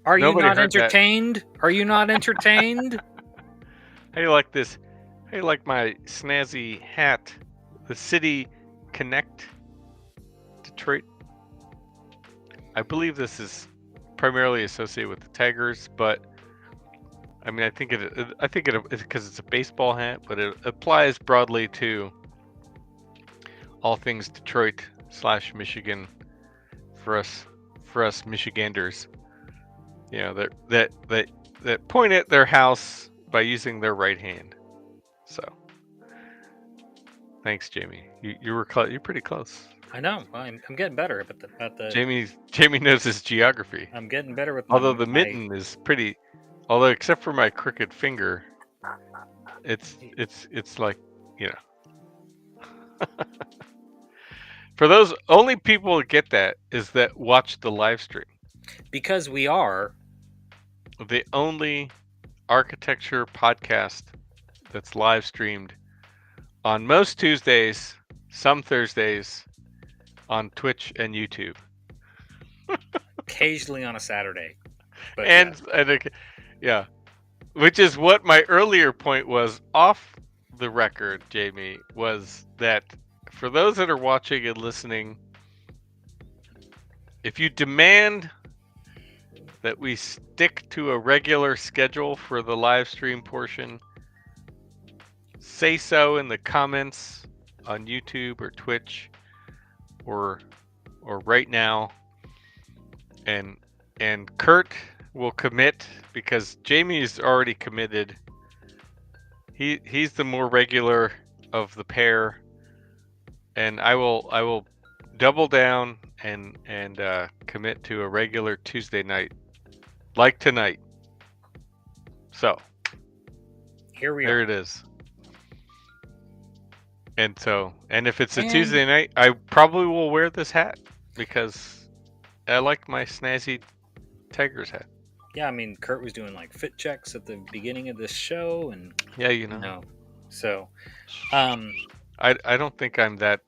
Are you Nobody not heard that. entertained? Are you not entertained? How do you like this? How do you like my snazzy hat? The City Connect Detroit. I believe this is primarily associated with the Tigers, but I mean, I think it because it's a baseball hat, but it applies broadly to all things Detroit / Michigan for us Michiganders. You know, that point at their house by using their right hand. So, thanks, Jamie. You were you're pretty close. I know. I'm getting better at the. Jamie knows his geography. I'm getting better with Although the mitten is pretty, although except for my crooked finger, it's like, you know. For those only people that get that is that watch the live stream. Because we are the only architecture podcast that's live streamed on most Tuesdays, some Thursdays, on Twitch and YouTube. Occasionally on a Saturday. But yeah. Which is what my earlier point was off the record, Jamie, was that for those that are watching and listening, if you demand that we stick to a regular schedule for the live stream portion, say so in the comments on YouTube or Twitch or right now, and Kurt will commit because Jamie's already committed. He's the more regular of the pair, and I will double down and commit to a regular Tuesday night, like tonight. So here we are. There it is. And if it's a Tuesday night, I probably will wear this hat because I like my snazzy Tigers hat. Yeah, I mean, Kurt was doing like fit checks at the beginning of this show, and yeah, you know. So, I don't think I'm that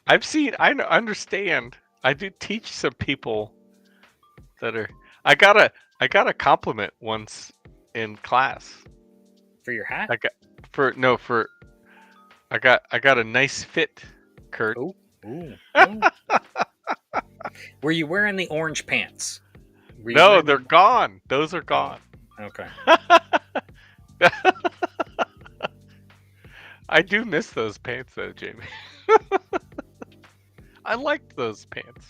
I understand. I do teach some people that are. I got a compliment once in class. For your hat? I got a nice fit, Kurt. Ooh. Were you wearing the orange pants? No, they're gone. Those are gone. Oh, okay. I do miss those pants though, Jamie. I liked those pants.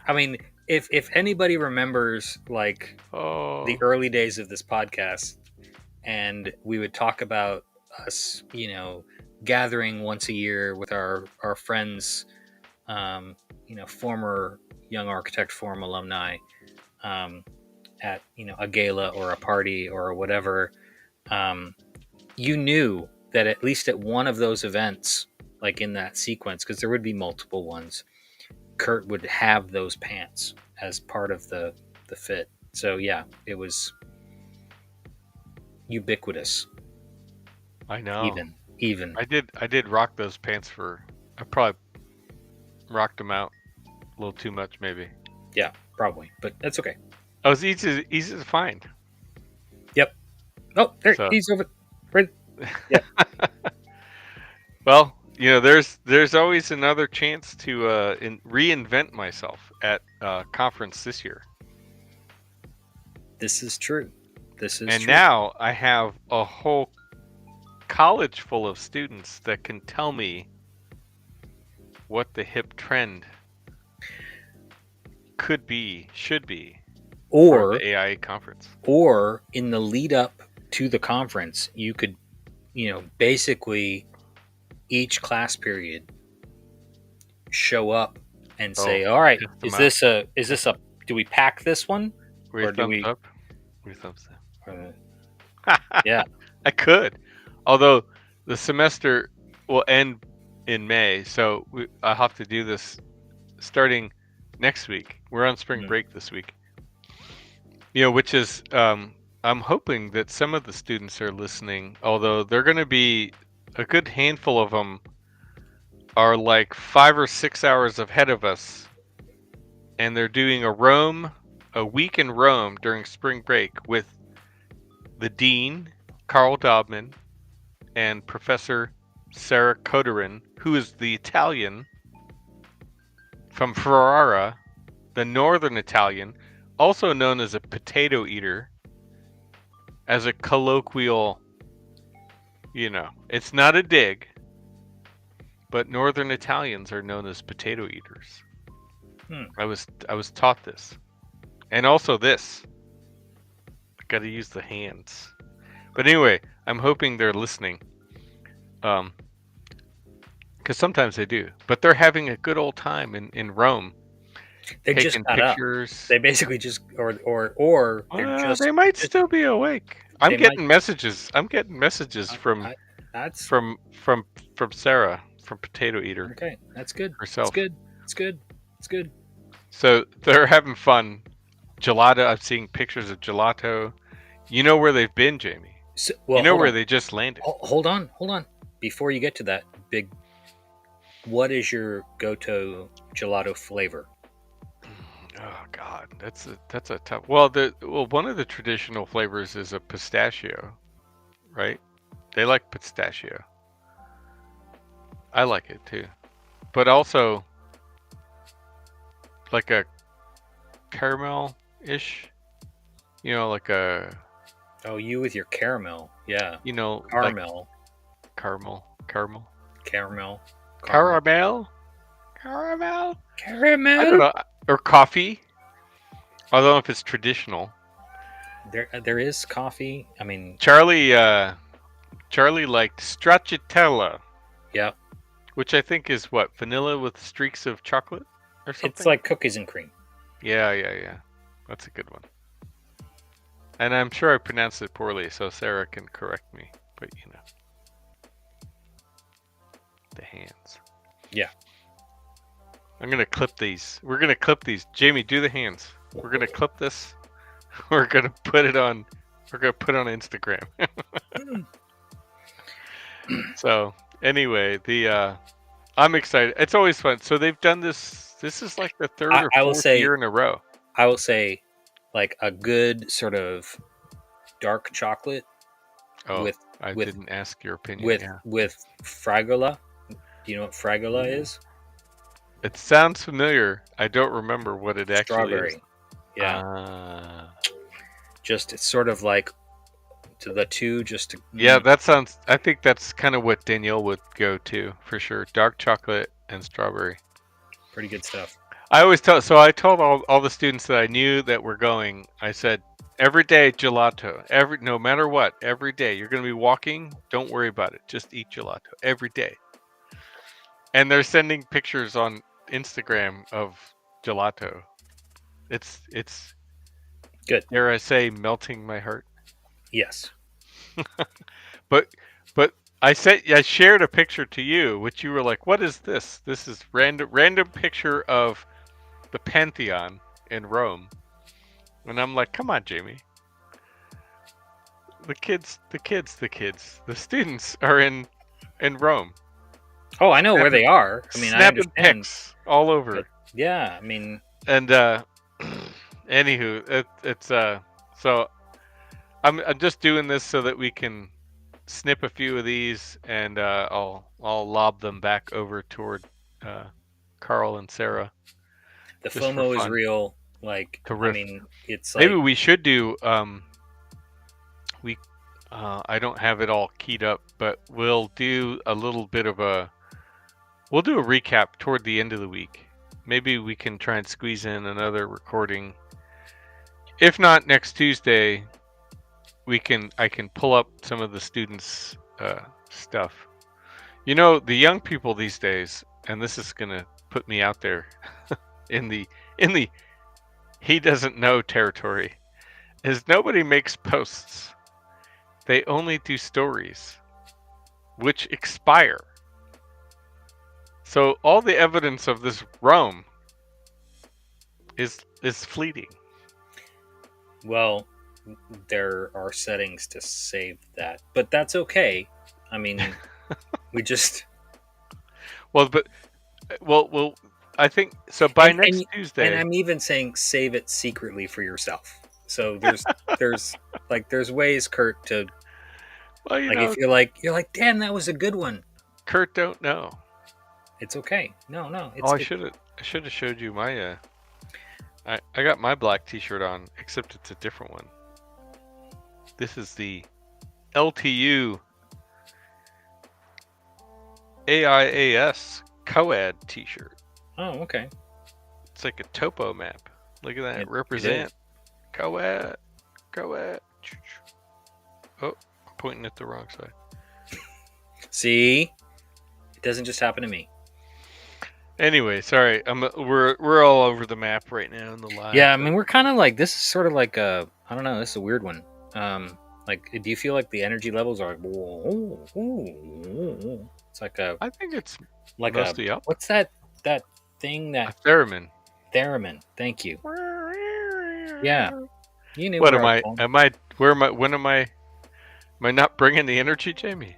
I mean, if anybody remembers like the early days of this podcast, and we would talk about us, gathering once a year with our friends, former Young Architect Forum alumni, at a gala or a party or whatever, you knew that at least at one of those events, like in that sequence, because there would be multiple ones, Kurt would have those pants as part of the fit. So yeah, it was ubiquitous. I know. Even. I did rock those pants I probably rocked them out a little too much, maybe. Yeah, probably, but that's okay. Oh, it's easy to find. Yep. Oh, there he's over. Right. Yeah. Well, there's always another chance to reinvent myself at conference this year. This is true. And now I have a whole college full of students that can tell me what the hip trend should be for the AIA conference. Or in the lead up to the conference, you could, basically each class period show up and say, all right, is this a do we pack this one? Or do we up? Thumbs up. Yeah. I could. Although the semester will end in May, so I'll have to do this starting next week. We're on spring break this week. Which is, I'm hoping that some of the students are listening, although they're going to be a good handful of them are like 5 or 6 hours ahead of us and they're doing a week in Rome during spring break with the dean, Carl Dobman, and Professor Sarah Coderin, who is the Italian from Ferrara, the northern Italian, also known as a potato eater, as a colloquial, it's not a dig, but northern Italians are known as potato eaters. I was taught this. And also this. Got to use the hands. But anyway, I'm hoping they're listening. Because sometimes they do. But they're having a good old time in Rome. They just Taking got up. pictures. They basically just, or they're just. They might still be awake. I'm They getting might. messages. I'm getting messages from That's Sarah, from Potato Eater okay. That's good. It's herself. good. It's good. It's good. So they're having fun. Gelato. I'm seeing pictures of gelato. You know where they've been, Jamie. So, well, you know hold where on. they just landed. Hold on. Before you get to that big, what is your go-to gelato flavor? Oh God, that's a tough. Well, one of the traditional flavors is a pistachio, right? They like pistachio. I like it too, but also like a caramel-ish. Like a. Oh, you with your caramel, yeah. Caramel. Like Caramel. Caramel. Caramel. I don't Caramel. know. Or coffee. I don't know if it's traditional. There is coffee. I mean, Charlie liked stracciatella. Yeah. Which I think is what, vanilla with streaks of chocolate or something? It's like cookies and cream. Yeah. That's a good one. And I'm sure I pronounced it poorly, so Sarah can correct me. But the hands. Yeah. I'm gonna clip these. We're gonna clip these. Jamie, do the hands. We're gonna clip this. We're gonna put it on. We're gonna put it on Instagram. So anyway, I'm excited. It's always fun. So they've done this. This is like the third or fourth year in a row. I will say, like a good sort of dark chocolate. Oh, I didn't ask your opinion. With fragola. Do you know what fragola is? It sounds familiar. I don't remember what it actually is. Yeah. Just it's sort of like to the two. Yeah, that sounds. I think that's kind of what Danielle would go to for sure. Dark chocolate and strawberry. Pretty good stuff. I always tell. So I told all the students that I knew that were going. I said, every day gelato. No matter what, every day you're going to be walking. Don't worry about it. Just eat gelato every day. And they're sending pictures on Instagram of gelato. It's good. Dare I say, melting my heart. Yes. but I shared a picture to you, which you were like, "What is this? This is random picture of the Pantheon in Rome." And I'm like, "Come on, Jamie. The students are in Rome." Oh, I know where they are. I mean, I understand. Pics all over. But yeah, I mean, and anywho, it's so I'm just doing this so that we can snip a few of these, and I'll lob them back over toward Carl and Sarah. The FOMO is real. Like, I mean, it's maybe we should do. I don't have it all keyed up, but we'll do a little bit of we'll do a recap toward the end of the week. Maybe we can try and squeeze in another recording. If not next Tuesday, I can pull up some of the students' stuff. The young people these days, and this is gonna put me out there in the he doesn't know territory, is nobody makes posts. They only do stories, which expire. So all the evidence of this Rome is fleeting. Well, there are settings to save that, but that's okay. I mean, we just well I think so. By and next and and Tuesday, I'm even saying save it secretly for yourself. So there's there's ways, Kurt, to well, like if you're like, damn, that was a good one. Kurt don't know. It's okay. No, Oh, I should have showed you my I got my black T-shirt on, except it's a different one. This is the LTU AIAS Coad T-shirt. Oh, okay. It's like a topo map. Look at that. It is. Represent Coad. Coad. Oh, I'm pointing at the wrong side. See, it doesn't just happen to me. Anyway, sorry. We're all over the map right now in the live. Yeah, I mean, we're kind of like this is sort of like a I don't know. This is a weird one. Like, do you feel like the energy levels are like? It's like a I think it's like a mostly up. what's that thing A that theremin. theremin? Thank you. Yeah, you knew What what I am was I? going. Am I? Where am I? When am I? Am I not bringing the energy, Jamie?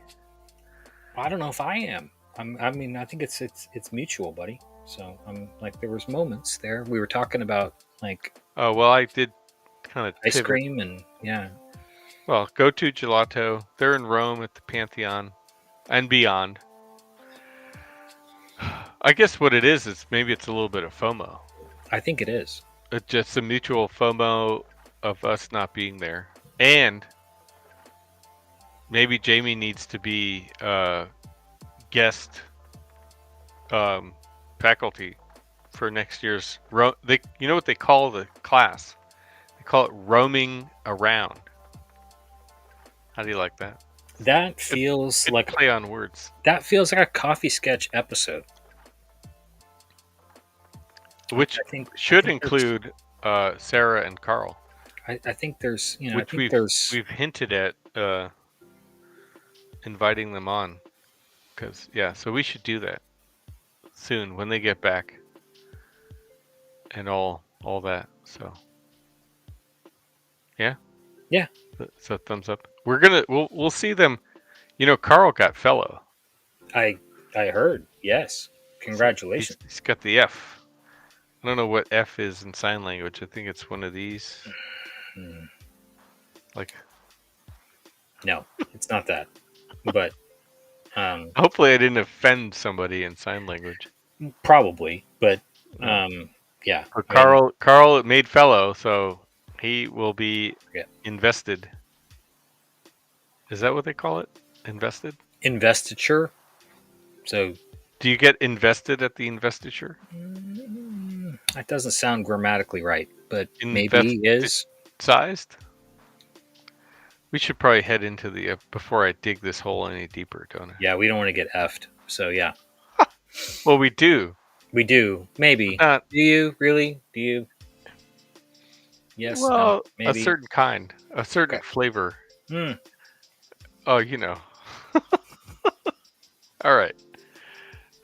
I don't know if I am. I mean, I think it's mutual, buddy. So I'm like, there was moments there. We were talking about like Oh well, I did kind of ice pivot. cream and yeah. Well, go to Gelato. They're in Rome at the Pantheon and beyond. I guess what it is maybe it's a little bit of FOMO. I think it is. It's just a mutual FOMO of us not being there, and maybe Jamie needs to be guest faculty for next year's. You know what they call the class? They call it roaming around. How do you like that? That feels It's like play on words. that feels like a coffee sketch episode. Which I should think there's include Sarah and Carl, I think there's I which think there's we've hinted at inviting them on, because so we should do that soon when they get back and all that. So yeah, yeah. so thumbs up. We'll see them. You know, Carl got fellow. I heard. Yes. Congratulations. He's got the F. I don't know what F is in sign language. I think it's one of these. Like, No, it's not that. But hopefully I didn't offend somebody in sign language. probably. But No. yeah. For I mean, Carl made fellow, so he will be yeah. invested. Is that what they call it? Invested? Investiture. So Do you get invested at the investiture? that doesn't sound grammatically right, but maybe Invested is. sized? We should probably head into the before I dig this hole any deeper, don't I? Yeah, we don't want to get effed. So yeah. Well, we do. We do. Maybe. Not Do you really? Do you? Yes, no, well, a maybe. certain kind, a certain Okay. flavor. Hmm. Oh, you know. All right.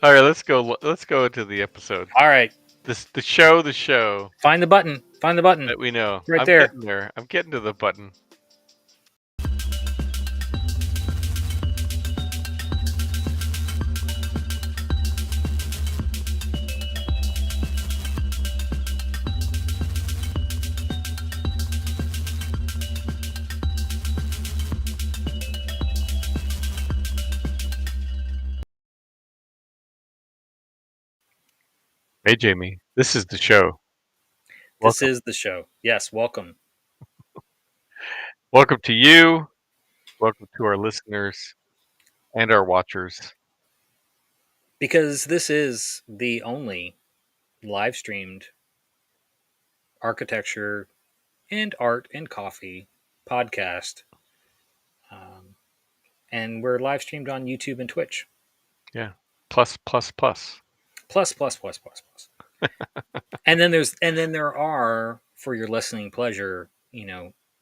All right, let's go. Let's go into the episode. All right. The show Find the button. Find the button. that we know. Right I'm there. getting there. I'm getting to the button. Hey, Jamie. This is the show. This Welcome. is the show. Yes, welcome. Welcome to you. Welcome to our listeners and our watchers. Because this is the only live streamed architecture and art and coffee podcast. And we're live streamed on YouTube and Twitch. Yeah. Plus, plus, plus. Plus, plus, plus, plus, plus. and then there are, for your listening pleasure,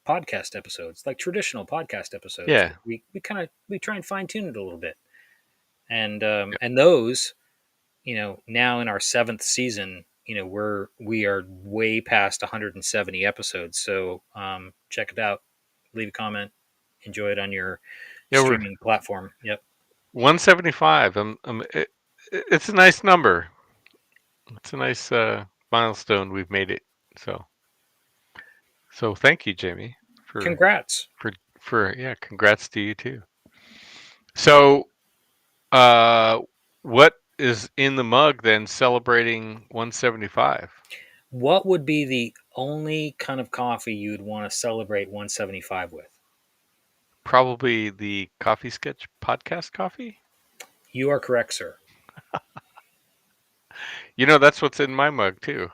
podcast episodes, like traditional podcast episodes. Yeah. We try and fine tune it a little bit. And those, now in our 7th season, we are way past 170 episodes. So check it out, leave a comment, enjoy it on your Yeah, we're streaming platform. Yep. 175. It's a nice number. It's a nice milestone we've made it. So thank you, Jamie, for Congrats. yeah, congrats to you too. So uh, what is in the mug then celebrating 175? What would be the only kind of coffee you'd want to celebrate 175 with? Probably the Coffee Sketch podcast coffee. You are correct, sir. You know, that's what's in my mug too.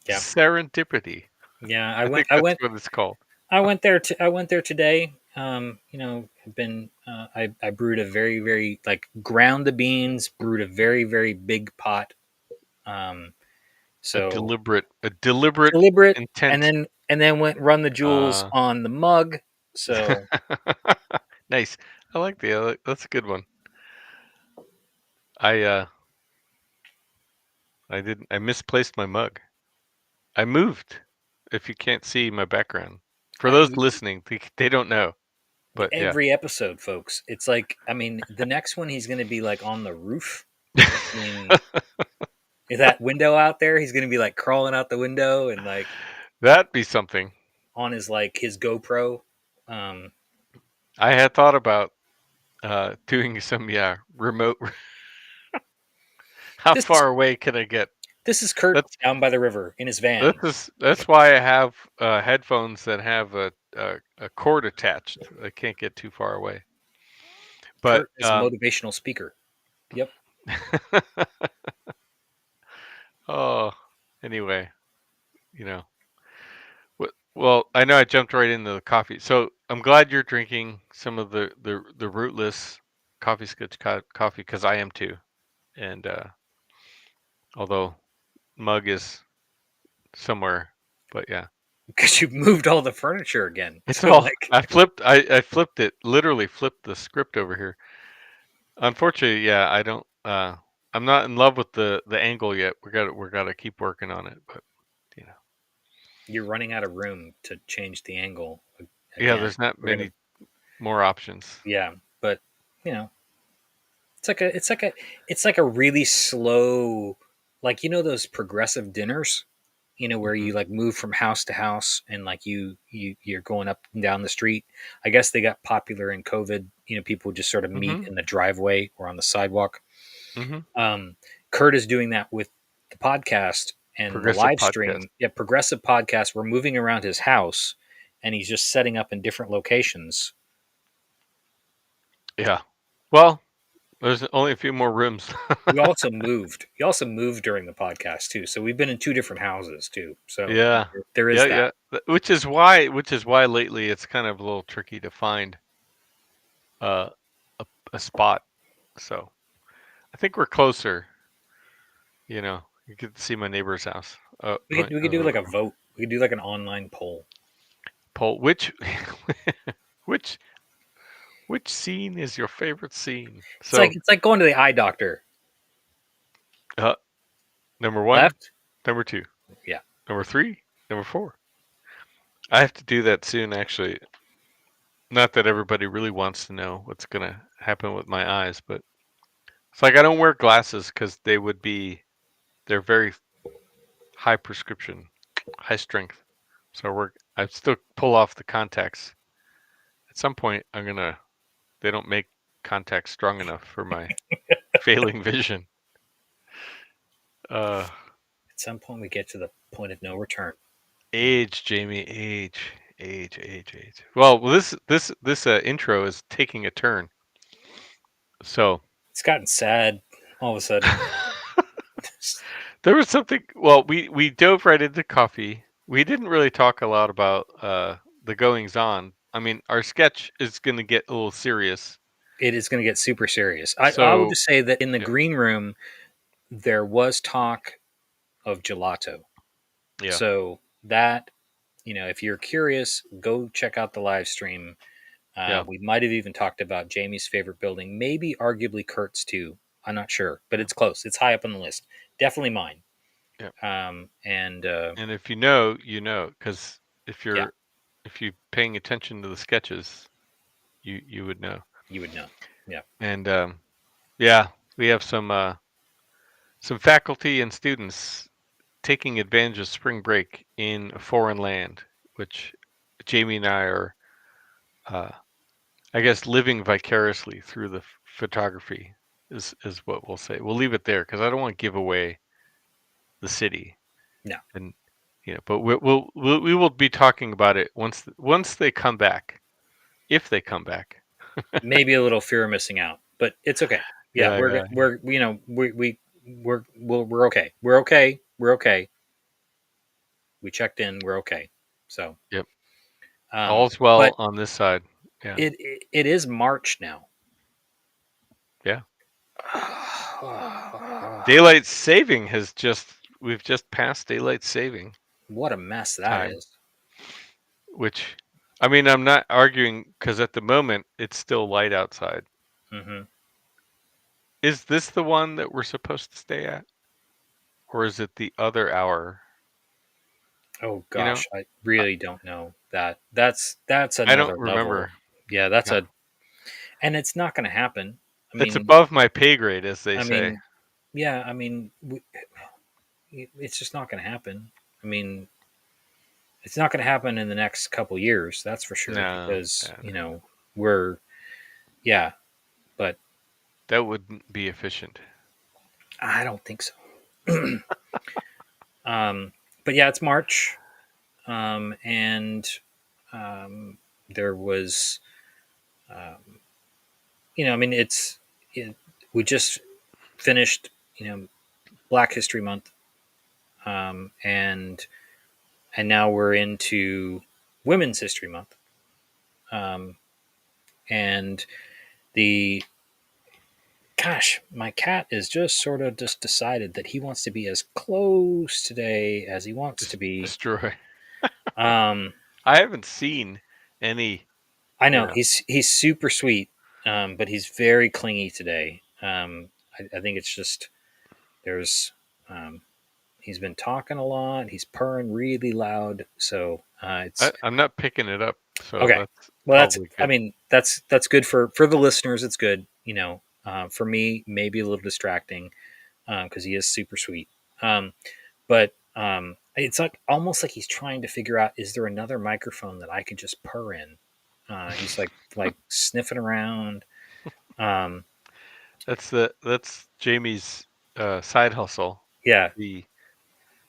Yeah. Serendipity. Yeah, I think that's what it's called. I went there today. Have been I brewed a very very like ground the beans, brewed a very very big pot. Um, so A deliberate deliberate, intent. and then went run the jewels Uh, on the mug. So nice. I like that's a good one. I I misplaced my mug. I moved. If you can't see my background. For I, those listening, they don't know. But yeah. every episode, folks, it's like I mean the next one he's going to be like on the roof. I mean, is that window out there? He's going to be like crawling out the window and like That'd be something. on his like his GoPro. Um, I had thought about doing some remote. How this is far away can I get? this is Kurt That's down by the river in his van. that's why I have headphones that have a cord attached. I can't get too far away. But Kurt is a motivational speaker. Yep. oh, anyway, you know. Well, I know I jumped right into the coffee. So I'm glad you're drinking some of the rootless coffee sketch coffee because I am too. And although mug is somewhere, but yeah, Because you moved all the furniture again. it's So all like I flipped it, literally flipped the script over here. Unfortunately, yeah, I don't. I'm not in love with the angle yet. We gotta keep working on it, but you know, you're running out of room to change the angle yeah, again. there's not We're gonna many more options. yeah, but you know, it's like a really slow, like you know those progressive dinners, you know, where Hmm. you like move from house to house and like you're going up and down the street. I guess they got popular in COVID. You know, people would just sort of meet Hmm. in the driveway or on the sidewalk. Hmm. Um, Kurt is doing that with the podcast and the Progressive live podcast. stream. Yeah, progressive podcast. We're moving around his house, and he's just setting up in different locations. Yeah. Well, there's only a few more rooms. We also moved. He also moved during the podcast too. So we've been in two different houses too. So Yeah. there is Yeah, that. yeah. Which is why lately it's kind of a little tricky to find uh, a spot. So I think we're closer. You know, you could see my neighbor's house. We could do like a vote. We could do like an online poll. Paul, which which which scene is your favorite scene? So It's like going to the eye doctor. uh, number one, Left, number two, yeah. number three, number four. I have to do that soon, actually. Not that everybody really wants to know what's gonna happen with my eyes, but it's like I don't wear glasses because they're very high prescription, high strength. So I still pull off the contacts. At some point, they don't make contacts strong enough for my failing vision. Uh, At some point, we get to the point of no return. age, Jamie, age. Well, this intro is taking a turn. So It's gotten sad all of a sudden. there was something. Well, we dove right into coffee. We didn't really talk a lot about the goings on. I mean, our sketch is going to get a little serious. It is going to get super serious. I will So just say that in the yeah, green room, there was talk of gelato. yeah, So that, you know, if you're curious, go check out the live stream. yeah, We might have even talked about Jamie's favorite building, maybe arguably Kurt's too. I'm not sure, but yeah, it's close. It's high up on the list. Definitely mine. yeah. And And if you know, you know, because if yeah, you're if you paying attention to the sketches, you would know. you would know. Yeah. And yeah, we have some faculty and students taking advantage of spring break in a foreign land, which Jamie and I are, uh, I guess, living vicariously through the photography is what we'll say. We'll leave it there because I don't want to give away the city. No, And but we will be talking about it once they come back, if they come back. maybe a little fear of missing out, but it's okay. Yeah, Yeah, yeah, yeah. we're you know we're okay. We're okay. We're okay. We checked in. We're okay. So, Yep. um, All's well but on this side. Yeah, it is March now. yeah. Daylight saving we've just passed daylight saving What a mess that time, is. which, I mean, I'm not arguing because at the moment it's still light outside. Hmm. Is this the one that we're supposed to stay at, or is it the other hour? Oh You know, gosh, I I, really don't know that. That's I don't another level. remember. Yeah, that's Yeah, a and it's not going to happen. I it's mean, above my pay grade, as they I say. mean, yeah, I mean, it's just not going to happen. I mean, it's not going to happen in the next couple years, that's for sure, No, because no, no. we're yeah, but That wouldn't be efficient. I don't think so. um, but yeah, it's March, and um, there was, um, I mean, we just finished, Black History Month, and now we're into Women's History Month, um, and the gosh, my cat is just sort of just decided that he wants to be as close today as he wants to be. Destroy. Um, I haven't seen any. I You know know, he's super sweet, but he's very clingy today. I think it's just there's um, he's been talking a lot. He's purring really loud, so it's I'm not picking it up, so okay. that's Well, probably I good. mean, that's good for the listeners. It's good, for me, maybe a little distracting because he is super sweet. But it's like almost like he's trying to figure out, is there another microphone that I could just purr in? He's like sniffing around. Um, That's Jamie's side hustle, yeah, the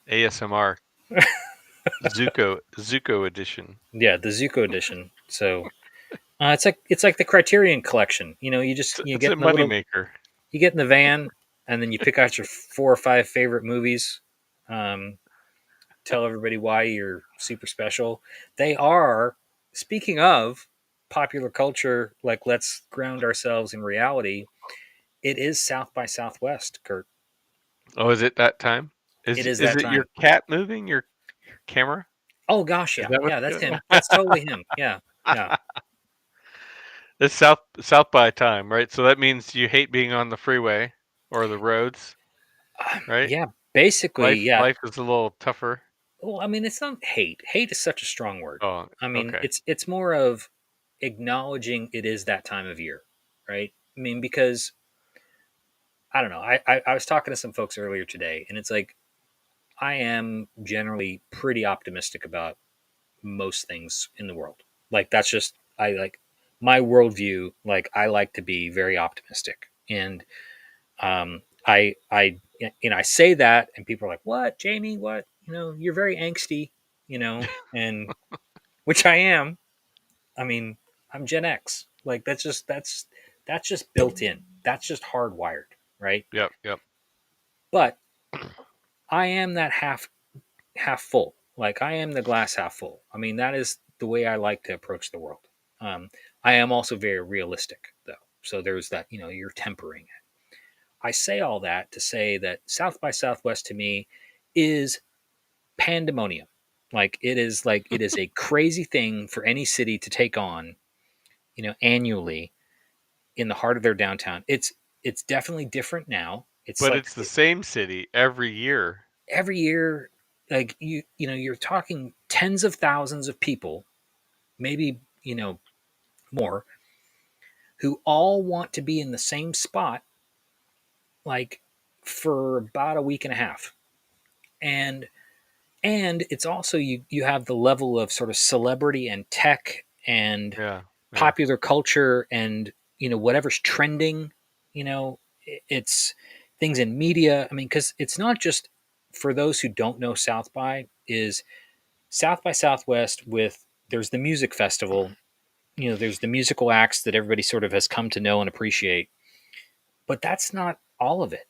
ASMR Zuko edition. yeah, the Zuko edition. So it's like the Criterion Collection. You just you It's get a in the little moneymaker. you get in the van, and then you pick out your 4 or 5 favorite movies. Um, Tell everybody why you're super special. They are, speaking of popular culture, like let's ground ourselves in reality. It is South by Southwest, Kurt. Oh, is it that time? It is Is that it your time. cat moving your camera? Oh gosh, Is yeah, that what's yeah, that's going him. on? That's totally him. Yeah, yeah. It's South by time, right? So that means you hate being on the freeway or the roads, right? Yeah, basically, yeah. Life is a little tougher. Well, I mean, it's not hate. Hate is such a strong word. Oh, I mean, okay. it's more of acknowledging it is that time of year, right? I mean, because I don't know. I was talking to some folks earlier today, and it's like I am generally pretty optimistic about most things in the world. Like that's just I like my worldview. Like I like to be very optimistic, and I I say that, and people are like, "What, Jamie? What? You're very angsty, and which I am. I mean, I'm Gen X. Like that's just built in. That's just hardwired, right? Yep, yep. But I am that half full. Like I am the glass half full. I mean, that is the way I like to approach the world. Um, I am also very realistic, though. So there's that. You're tempering it. I say all that to say that South by Southwest to me is pandemonium. Like it is a crazy thing for any city to take on, annually in the heart of their downtown. It's definitely different now. It's But like it's the same city every year. every year, like you're talking tens of thousands of people, maybe more, who all want to be in the same spot, like for about a week and a half, and it's also you have the level of sort of celebrity and tech and Yeah. Yeah. popular culture and whatever's trending. It's things in media. I mean, because it's not just, for those who don't know, South by Southwest with, there's the music festival, there's the musical acts that everybody sort of has come to know and appreciate, but that's not all of it.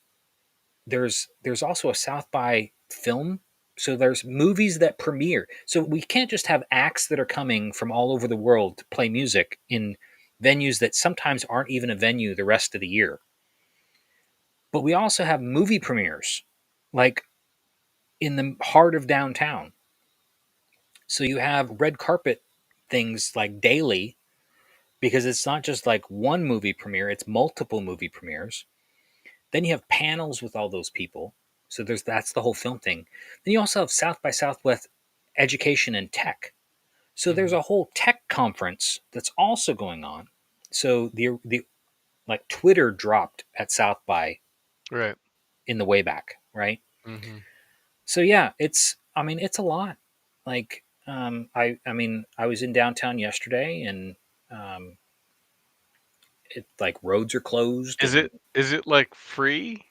There's also a South by film. So there's movies that premiere. So we can't just have acts that are coming from all over the world to play music in venues that sometimes aren't even a venue the rest of the year. But we also have movie premieres, like in the heart of downtown. So you have red carpet things like daily, because it's not just like one movie premiere, it's multiple movie premieres. Then you have panels with all those people. So that's the whole film thing. Then you also have South by Southwest education and tech. So there's Hmm. a whole tech conference that's also going on. So the like Twitter dropped at South by Right. in the way back, right? Hmm. So yeah, it's a lot. Like I was in downtown yesterday, and um it like roads are closed, and Is it like free?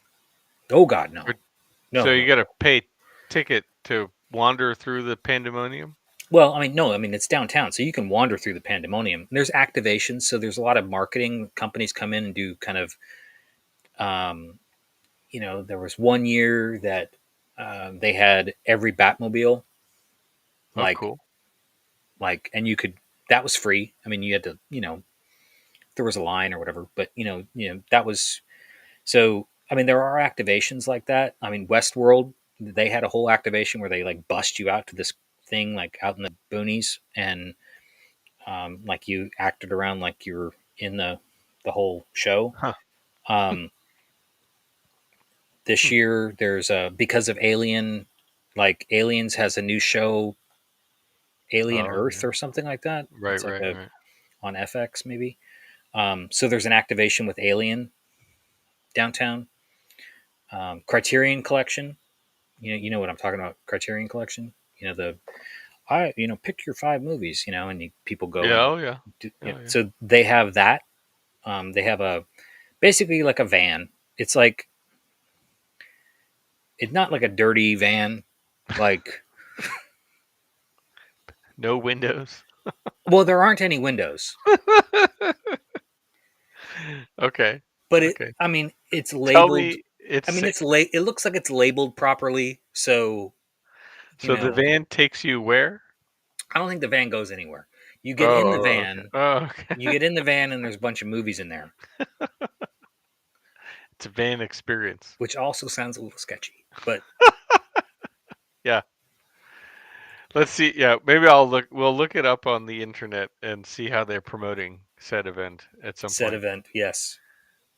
oh god, no. Or, so No, you no. got to pay ticket to wander through the pandemonium? Well, I mean, no, I mean, it's downtown, so you can wander through the pandemonium. There's activations, so there's a lot of marketing companies come in and do kind of, um, there was one year that they had every Batmobile, Oh, like, cool. and you could, that was free. I mean, you had to, there was a line or whatever, but that was, so, I mean, there are activations like that. I mean, Westworld, they had a whole activation where they like bust you out to this thing, like out in the boonies, and like you acted around like you were in the whole show. Huh. Um, this Hmm. year, there's because of Alien, like Aliens has a new show, Alien Oh, Earth yeah. or something like that. Right, It's like right, a right. on FX maybe. So there's an activation with Alien downtown. Criterion Collection. You know what I'm talking about. Criterion Collection. The pick your five movies. And people go Yeah, and oh yeah. do, Oh yeah. so they have that. They have basically like a van. It's like, it's not like a dirty van, like, No windows. well, there aren't any windows, Okay. but Okay. I mean, it's Tell labeled. me it's I mean, safe. it looks like it's labeled properly. So, you So the know, van takes you where? I don't think the van goes anywhere. You get in the Oh, okay. van, Oh, okay. and there's a bunch of movies in there, It's a van experience. which also sounds a little sketchy, but Yeah. Let's see. Yeah, maybe I'll look. We'll look it up on the internet and see how they're promoting said event at some said point. event, yes.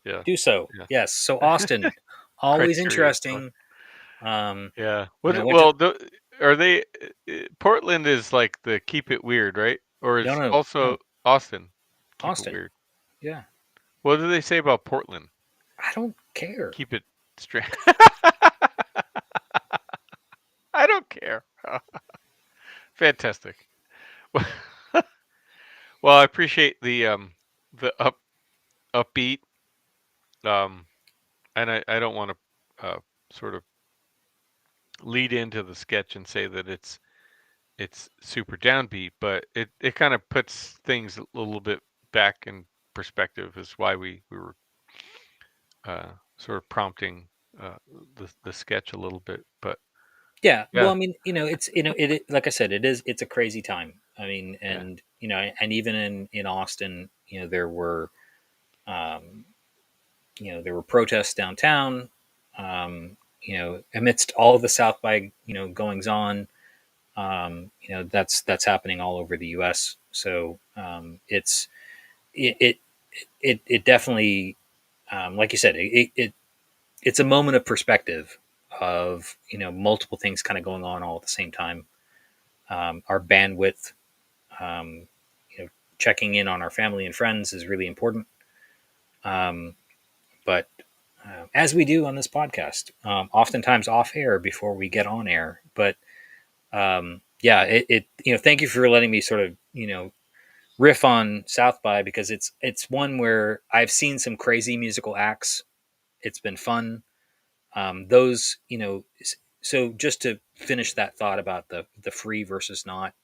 Yeah. Do so. Yeah. Yes. So Austin, always Criteria. Color. interesting. Um, Yeah. I What? went to, Well, are they? Portland is like the keep it weird, right? Or no, is no, also no, Austin keep it Austin. weird? Yeah. What do they say about Portland? I don't care. Keep it straight. I don't care. Fantastic. Well, I appreciate the upbeat, um and I don't want to sort of lead into the sketch and say that it's super downbeat, but it kind of puts things a little bit back in perspective. Is why we were sort of prompting uh, the sketch a little bit. But Yeah. Well, yeah, I mean, like I said, it's a crazy time. I mean, yeah, and, and even in Austin, um, there were protests downtown, amidst all of the South by, goings on. That's happening all over the U.S. So it, it, it definitely, like you said, it's a moment of perspective of, multiple things kind of going on all at the same time. Our bandwidth, um, you know, checking in on our family and friends is really important. But as we do on this podcast, oftentimes off air before we get on air. But yeah, thank you for letting me sort of riff on South by, because it's one where I've seen some crazy musical acts. It's been fun. Those so just to finish that thought about the free versus not.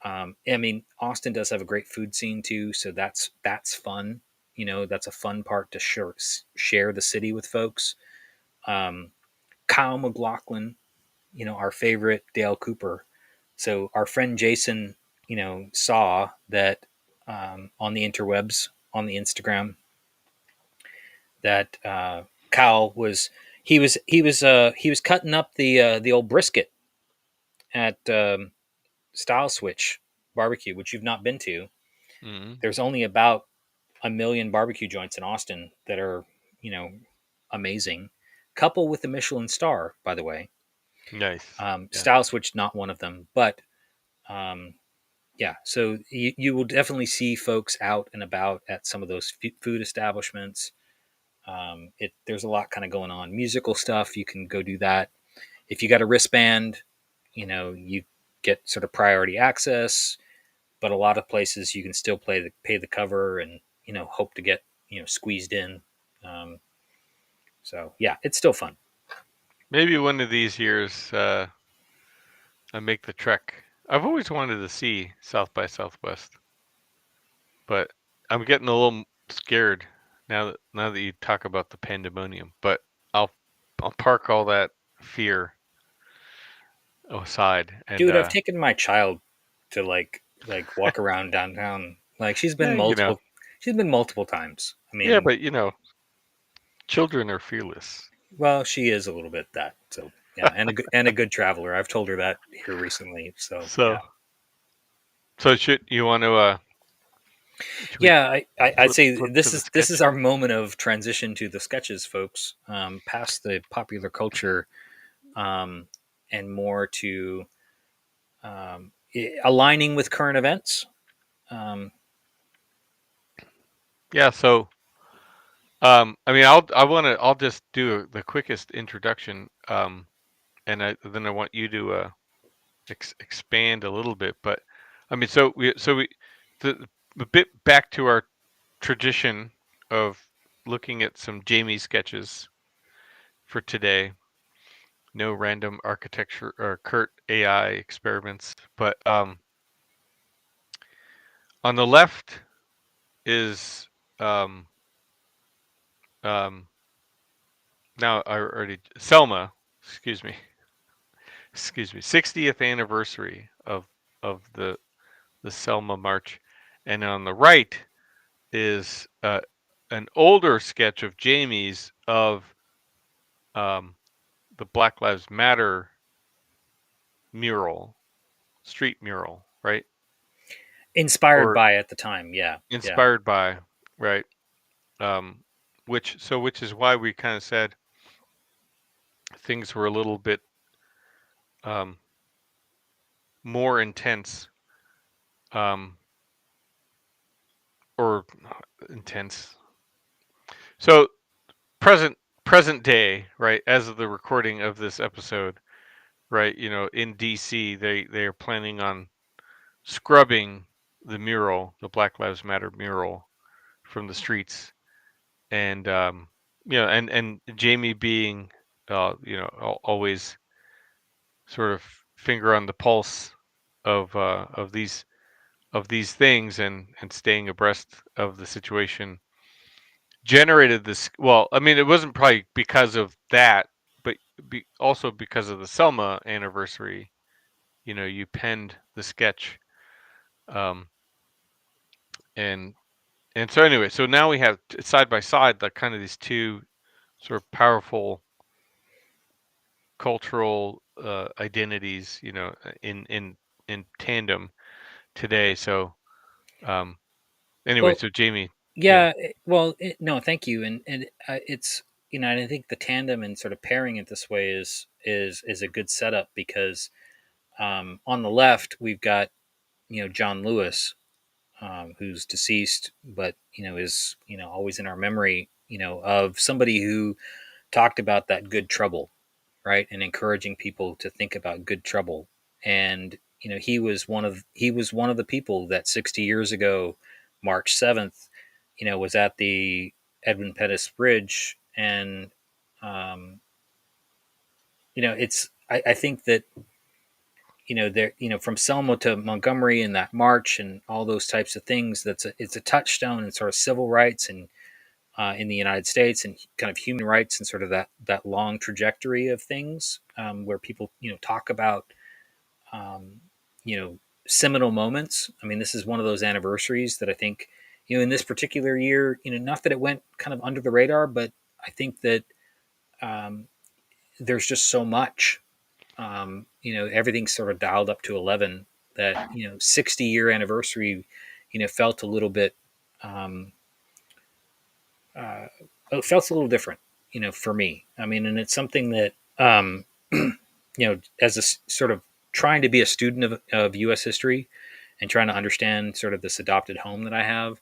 I mean, Austin does have a great food scene too, so that's fun. That's a fun part to share the city with folks. Um, Kyle McLaughlin, our favorite Dale Cooper. So our friend Jason, saw that on the interwebs, on the Instagram, that Kyle was cutting up the old brisket at Style Switch Barbecue, which you've not been to. Mm-hmm. There's only about a million barbecue joints in Austin that are, you know, amazing. Couple with the Michelin star, by the way. Nice. Yeah. Style Switch, not one of them, but um, yeah. So you will definitely see folks out and about at some of those food establishments. There's a lot kind of going on. Musical stuff, you can go do that. If you got a wristband, you get sort of priority access. But a lot of places you can still pay the cover and hope to get squeezed in. Um, so yeah, it's still fun. Maybe one of these years, I make the trek. I've always wanted to see South by Southwest, but I'm getting a little scared now that you talk about the pandemonium. But I'll I'll park all that fear aside, and Dude, I've taken my child to like walk around downtown. Like yeah, she's been multiple times. I yeah, mean, but children are fearless. well, she is a little bit that. So yeah, and a good traveler. I've told her that here recently. So yeah, So should you want to should we yeah. I'd say flip to the this is sketch? our moment of transition to the sketches, folks. Past the popular culture, um, and more to aligning with current events. Um, Yeah. So I mean, I'll just do the quickest introduction. And then I want you to expand a little bit. But I mean, so we the a bit back to our tradition of looking at some Jamie sketches for today. No random architecture or Kurt AI experiments, but on the left is um, um, now I already Selma, excuse me, 60th anniversary of the Selma March, and on the right is an older sketch of Jamie's of um, the Black Lives Matter mural, street mural, right? inspired Or by at the time. Yeah, yeah. inspired by, right? Um, which is why we kind of said things were a little bit um, more intense, um, or intense. So present present day, right? As of the recording of this episode, right? In DC, they are planning on scrubbing the mural, the Black Lives Matter mural, from the streets, and and Jamie being, always sort of finger on the pulse of these things, and staying abreast of the situation, generated this. Well, I mean, it wasn't probably because of that, but also because of the Selma anniversary. You penned the sketch, um, and so anyway, so now we have side by side the kind of these two sort of powerful cultural identities, in tandem today. So um, anyway, Well, so Jamie, yeah, yeah. Well, no, thank you. And it's and I think the tandem and sort of pairing it this way is a good setup because on the left we've got John Lewis, who's deceased, but is always in our memory. of somebody who talked about that good trouble, right, and encouraging people to think about good trouble. And he was one of the people that 60 years ago, March 7th, was at the Edwin Pettus Bridge. And um, I think that there, from Selma to Montgomery and that march and all those types of things, it's a touchstone in sort of civil rights and in the United States, and kind of human rights, and sort of that long trajectory of things, where people talk about um, you know seminal moments. I mean, this is one of those anniversaries that I think, in this particular year, not that it went kind of under the radar, but I think that um, there's just so much. Everything's sort of dialed up to 11, that 60-year anniversary felt a little bit um, uh, it felt a little different, for me. I mean, and it's something that, as a sort of trying to be a student of U.S. history and trying to understand sort of this adopted home that I have,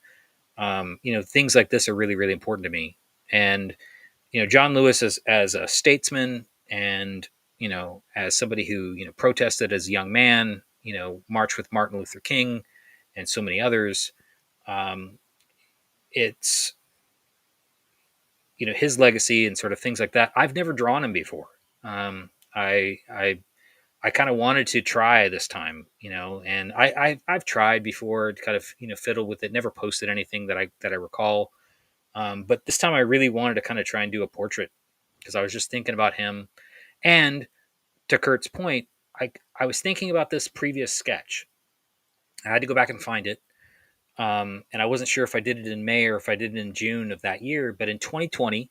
things like this are really, really important to me. And, John Lewis as a statesman, and, as somebody who, protested as a young man, marched with Martin Luther King and so many others. Um, it's, his legacy and sort of things like that. I've never drawn him before. I kind of wanted to try this time, and I've tried before to kind of fiddle with it. Never posted anything that I recall, but this time I really wanted to kind of try and do a portrait, because I was just thinking about him. And to Kurt's point, I was thinking about this previous sketch. I had to go back and find it. And I wasn't sure if I did it in May or if I did it in June of that year. But in 2020,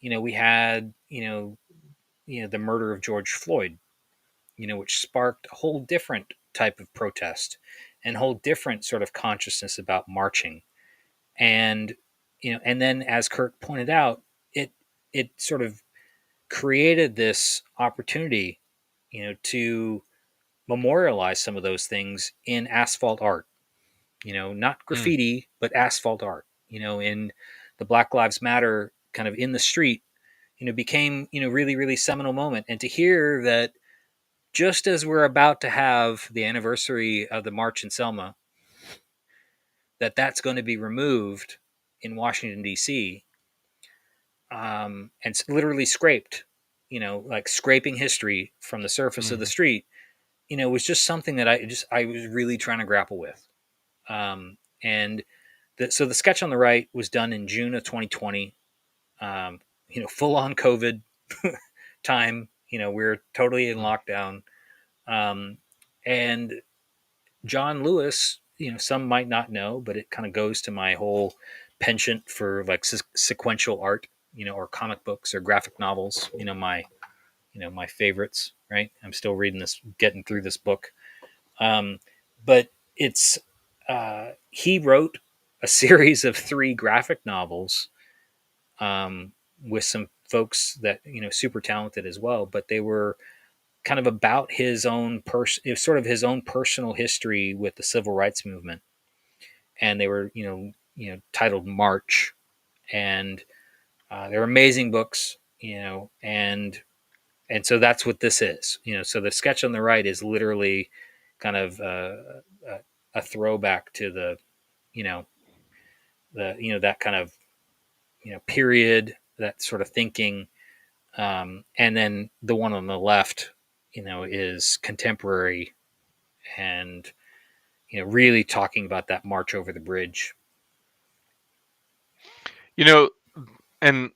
we had the murder of George Floyd, which sparked a whole different type of protest and a whole different sort of consciousness about marching. And and then, as Kurt pointed out, it sort of created this opportunity, to memorialize some of those things in asphalt art. Not Mm. graffiti, but asphalt art. In the Black Lives Matter kind of in the street, became really, really seminal moment. And to hear that, just as we're about to have the anniversary of the march in Selma, that's going to be removed in Washington D.C., and it's literally scraped, like scraping history from the surface of the Mm. street, was just something that I was really trying to grapple with. And so the sketch on the right was done in June of 2020. Full on COVID time. We're totally in Mm. lockdown. Um, and John Lewis, some might not know, but it kind of goes to my whole penchant for like sequential art, or comic books or graphic novels. My favorites. Right. I'm still reading this, getting through this book. Um, but it's he wrote a series of 3 graphic novels, um, with some folks that super talented as well, but they were kind of about his own sort of his own personal history with the civil rights movement, and they were titled March, and they're amazing books, and so that's what this is. So the sketch on the right is literally kind of a throwback to you know that kind of period, that sort of thinking. And then the one on the left, is contemporary, and really talking about that march over the bridge. You know, and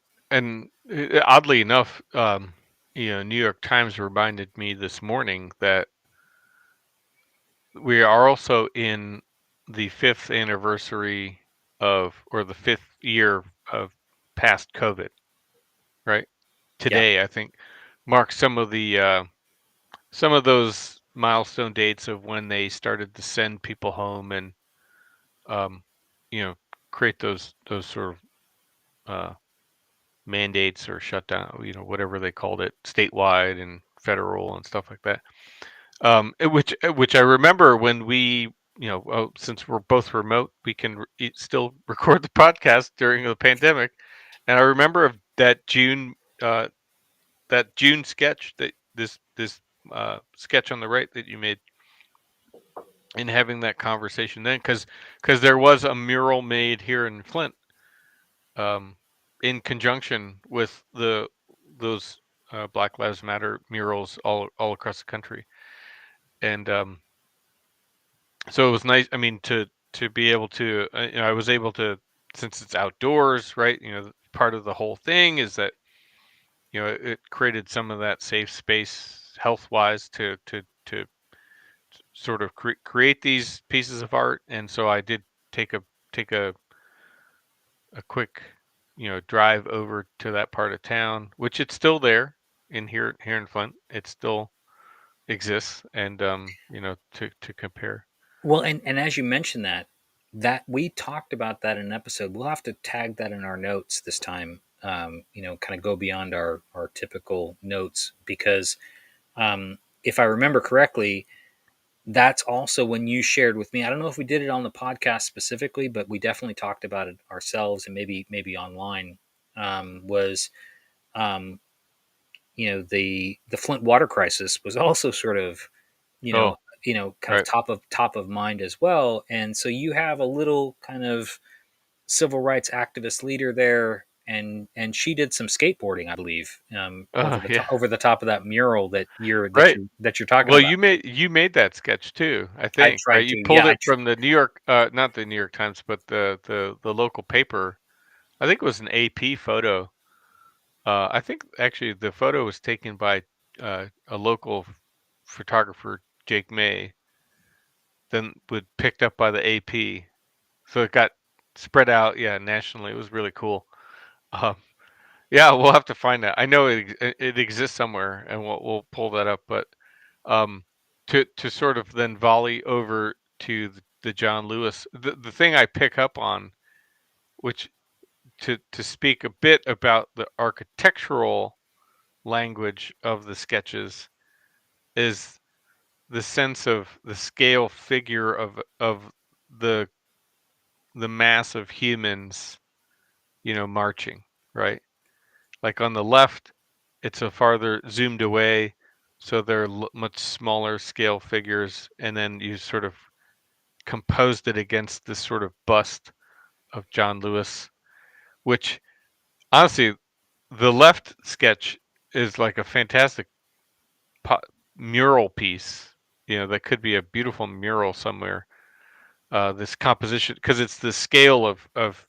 oddly enough, New York Times reminded me this morning that we are also in the 5th anniversary of, or the 5th year of past COVID, right? Yeah, Today, I think, marks some of those milestone dates of when they started to send people home and, um, you know, create those sort of uh, mandates or shutdown, whatever they called it, statewide and federal and stuff like that. Which I remember when we, since we're both remote, we can still record the podcast during the pandemic, And I remember of uh, that June sketch, that this sketch on the right that you made, and having that conversation then, because there was a mural made here in Flint, um, in conjunction with those Black Lives Matter murals all across the country, and so it was nice. I mean, to be able to, I was able to, since it's outdoors, right? Part of the whole thing is that it created some of that safe space health wise to sort of create these pieces of art, and so I did take a quick drive over to that part of town, which it's still there in here in Flint. It still exists, and to compare. Well, and as you mentioned that we talked about that in an episode. We'll have to tag that in our notes this time. Kind of go beyond our typical notes because if I remember correctly, that's also when you shared with me. I don't know if we did it on the podcast specifically, but we definitely talked about it ourselves and maybe online. Was um, the Flint water crisis was also sort of you Oh, know kind of right. top of mind as well. And so you have a little kind of civil rights activist leader there, and she did some skateboarding, I believe, Yeah, over the top of that mural right. that you're talking Well, about. you made that sketch too, I I think, right? tried You to, yeah. pulled it from the New York, not the New York Times, but the local paper. I think it was an AP photo. I think actually the photo was taken by a local photographer, Jake May, then was picked up by the AP. So it got spread out, yeah, nationally. It was really cool. Um, yeah, we'll have to find that. I know it exists somewhere, and we'll pull that up. But um, to sort of then volley over to the John Lewis, the thing I pick up on, which to speak a bit about the architectural language of the sketches, is the sense of the scale figure of the the mass of humans, marching, right? Like on the left, it's a farther zoomed away, so they're much smaller scale figures, and then you sort of composed it against this sort of bust of John Lewis, which honestly, the left sketch is like a fantastic po- mural piece. That could be a beautiful mural somewhere. This composition, because it's the scale of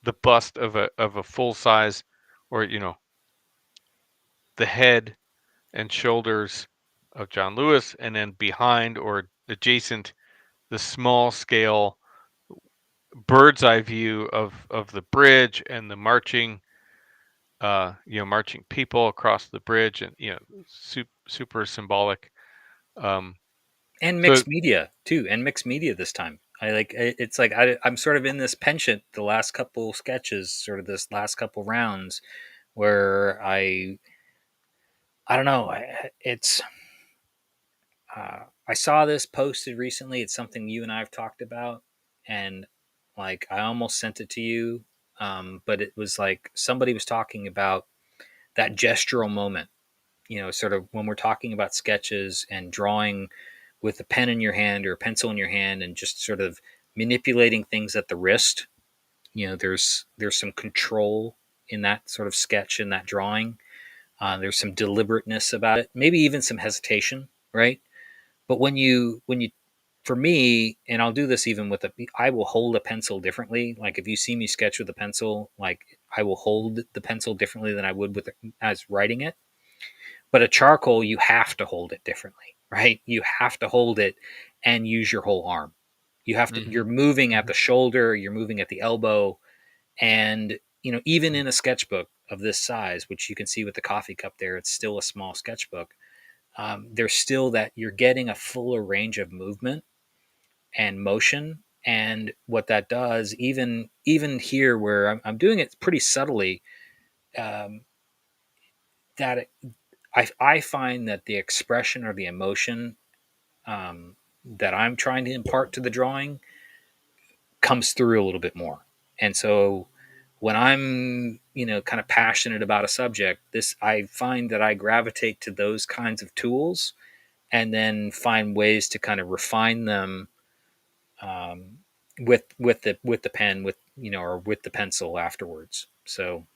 the bust of a full size, or the head and shoulders of John Lewis, and then behind or adjacent, the small scale bird's eye view of the bridge and the marching people across the bridge, and super symbolic. Um, And so mixed media too, and mixed media this time. It's like I'm sort of in this penchant the last couple sketches, sort of this last couple rounds, where I don't know. It's I saw this posted recently. It's something you and I have talked about, and like I almost sent it to you, but it was like somebody was talking about that gestural moment. Sort of when we're talking about sketches and drawing with a pen in your hand or a pencil in your hand, and just sort of manipulating things at the wrist. There's some control in that sort of sketch, in that drawing. There's some deliberateness about it, maybe even some hesitation, right? But when you for me, and I'll do this even with I will hold a pencil differently. Like if you see me sketch with a pencil, like I will hold the pencil differently than I would as writing it. But a charcoal, you have to hold it differently, right? You have to hold it and use your whole arm. hmm You're moving at hmm the shoulder, you're moving at the elbow, and even in a sketchbook of this size, which you can see with the coffee cup there, it's still a small sketchbook. There's still that you're getting a fuller range of movement and motion. And what that does, even here where I'm doing it pretty subtly, um, that I find that the expression or the emotion that I'm trying to impart to the drawing comes through a little bit more. And so when I'm, kind of passionate about a subject, this I find that I gravitate to those kinds of tools, and then find ways to kind of refine them, um, with the pen, or with the pencil afterwards. So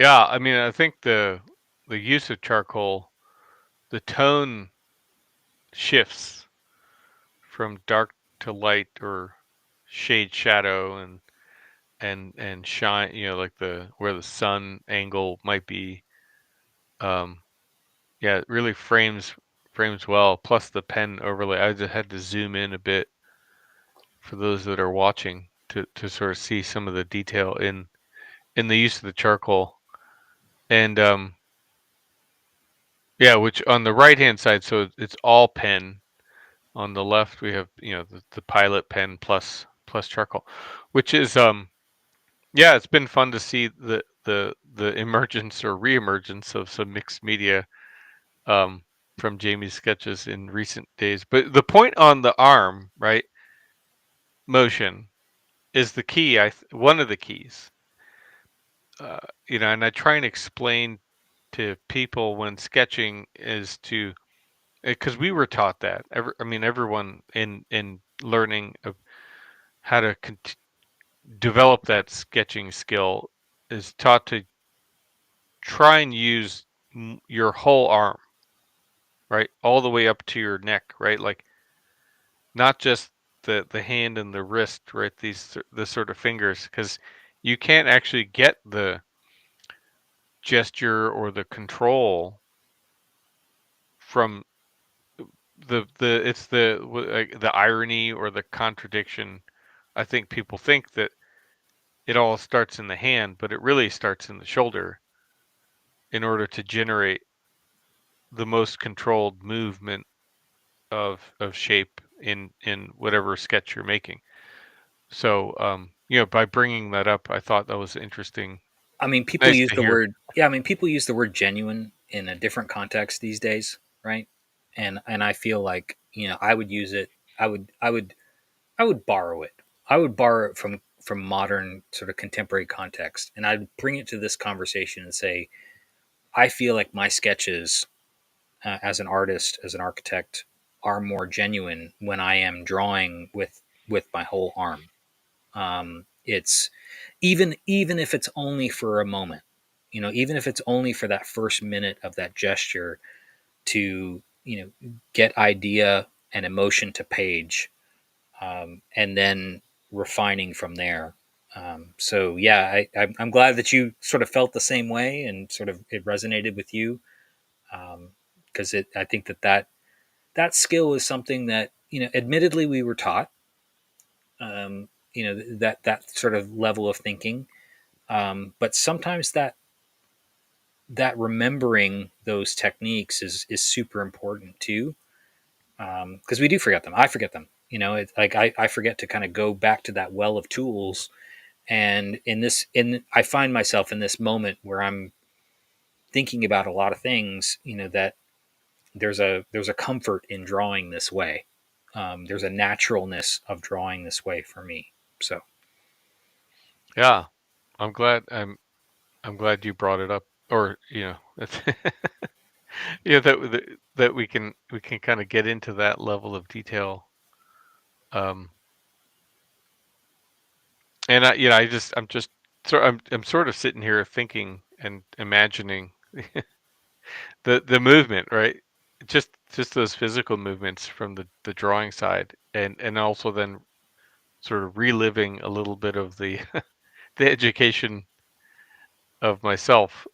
Yeah, I mean, I think the use of charcoal, the tone shifts from dark to light or shade shadow and shine, like the where the sun angle might be. Um, yeah, it really frames well. Plus the pen overlay. I just had to zoom in a bit for those that are watching to sort of see some of the detail in the use of the charcoal. And yeah, which on the right hand side, so it's all pen. On the left, we have the pilot pen plus charcoal, which is yeah, it's been fun to see the emergence or reemergence of some mixed media um, from Jamie's sketches in recent days. But the point on the arm, right, motion is the key. One of the keys. Uh, and I try and explain to people when sketching is to because we were taught that. I mean, everyone in learning of how to develop that sketching skill is taught to try and use your whole arm, right, all the way up to your neck, right, like not just the hand and the wrist, right, the sort of fingers, because you can't actually get the gesture or the control from the it's like the irony or the contradiction. I think people think that it all starts in the hand, but it really starts in the shoulder in order to generate the most controlled movement of shape in whatever sketch you're making. So by bringing that up, I thought that was interesting. I mean, people Nice use to the hear. word yeah. I mean, people use the word genuine in a different context these days, right? And I feel like, I would use it. I would borrow it. I would borrow it from modern, sort of contemporary context, and I'd bring it to this conversation and say, I feel like my sketches, as an artist, as an architect, are more genuine when I am drawing with my whole arm. It's even if it's only for a moment, even if it's only for that first minute of that gesture, to get idea and emotion to page, and then refining from there. So yeah, I'm glad that you sort of felt the same way, and sort of it resonated with you, because I think that skill is something that, admittedly, we were taught, that sort of level of thinking, but sometimes that remembering those techniques is super important too, because we do forget them. I forget them. It's like I forget to kind of go back to that well of tools. And I find myself in this moment where I'm thinking about a lot of things. That there's a comfort in drawing this way. There's a naturalness of drawing this way for me. So Yeah, I'm glad. I'm glad you brought it up, or that we can kind of get into that level of detail. Um, and I'm sort of sitting here thinking and imagining the movement, right? Just those physical movements from the drawing side, and also then sort of reliving a little bit of the the education of myself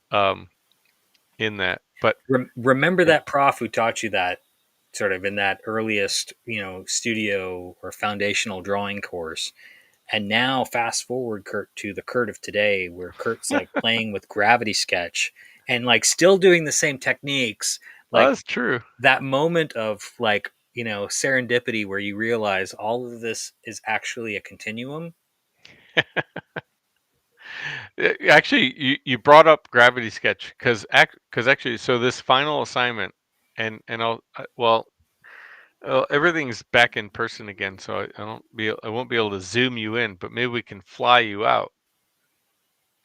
in that. But remember yeah, that prof who taught you that, sort of in that earliest, studio or foundational drawing course. And now fast forward, Kurt, to the Kurt of today, where Kurt's like playing with Gravity Sketch and like still doing the same techniques. oh, Like that's true. that moment of, like, serendipity, where you realize all of this is actually a continuum. Actually, you brought up Gravity Sketch because actually, so this final assignment, and everything's back in person again, so I won't be able to zoom you in, but maybe we can fly you out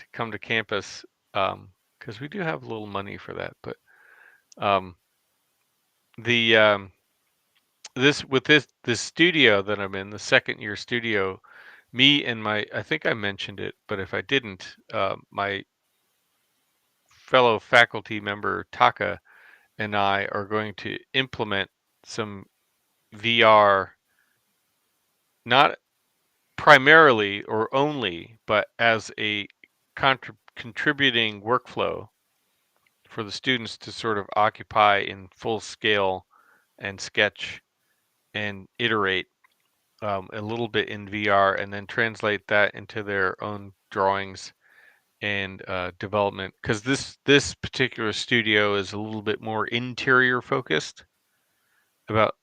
to come to campus, because we do have a little money for that. But um, the this studio that I'm in, the second year studio, me and I think I mentioned it, but if I didn't, my fellow faculty member Taka and I are going to implement some VR, not primarily or only, but as a contributing workflow for the students to sort of occupy in full scale and sketch and iterate a little bit in VR and then translate that into their own drawings and development. Because this particular studio is a little bit more interior focused about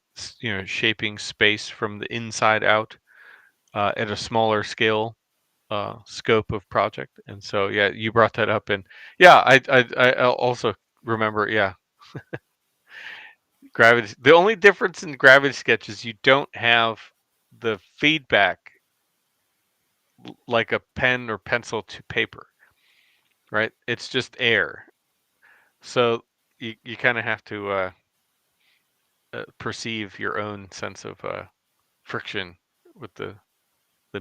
shaping space from the inside out at a smaller scale scope of project. And so yeah, you brought that up, and yeah, I also remember, yeah, gravity. The only difference in gravity sketch is you don't have the feedback like a pen or pencil to paper, right? It's just air. So you kind of have to perceive your own sense of friction with the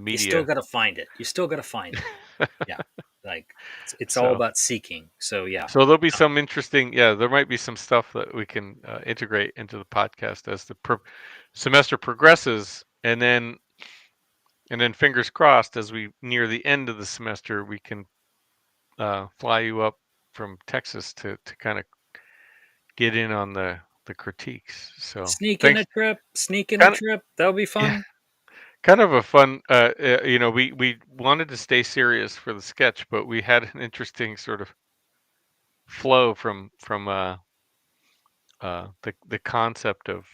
You still media. got to find it. You still got to find it. Yeah, like it's all So about seeking. So yeah, so there'll be some interesting, yeah, there might be some stuff that we can integrate into the podcast as the semester progresses, and then fingers crossed as we near the end of the semester, we can fly you up from Texas to kind of get in on the critiques. So sneak in thanks. a trip. Sneak in a Kind of, trip. That'll be yeah, fun. kind of a fun. We wanted to stay serious for the sketch, but we had an interesting sort of flow from the concept of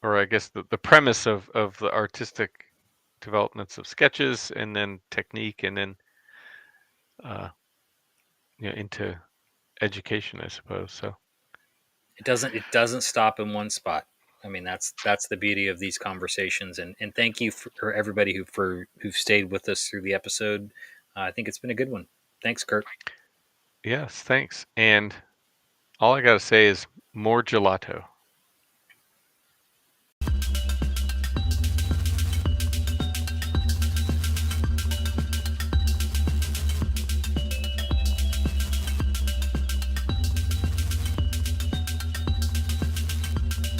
or I guess the premise of the artistic developments of sketches, and then technique, and then uh, into education, I suppose. So It doesn't stop in one spot. I mean, that's the beauty of these conversations. And thank you for everybody who've stayed with us through the episode. I think it's been a good one. Thanks, Kurt. yes, thanks. And all I gotta say is more gelato.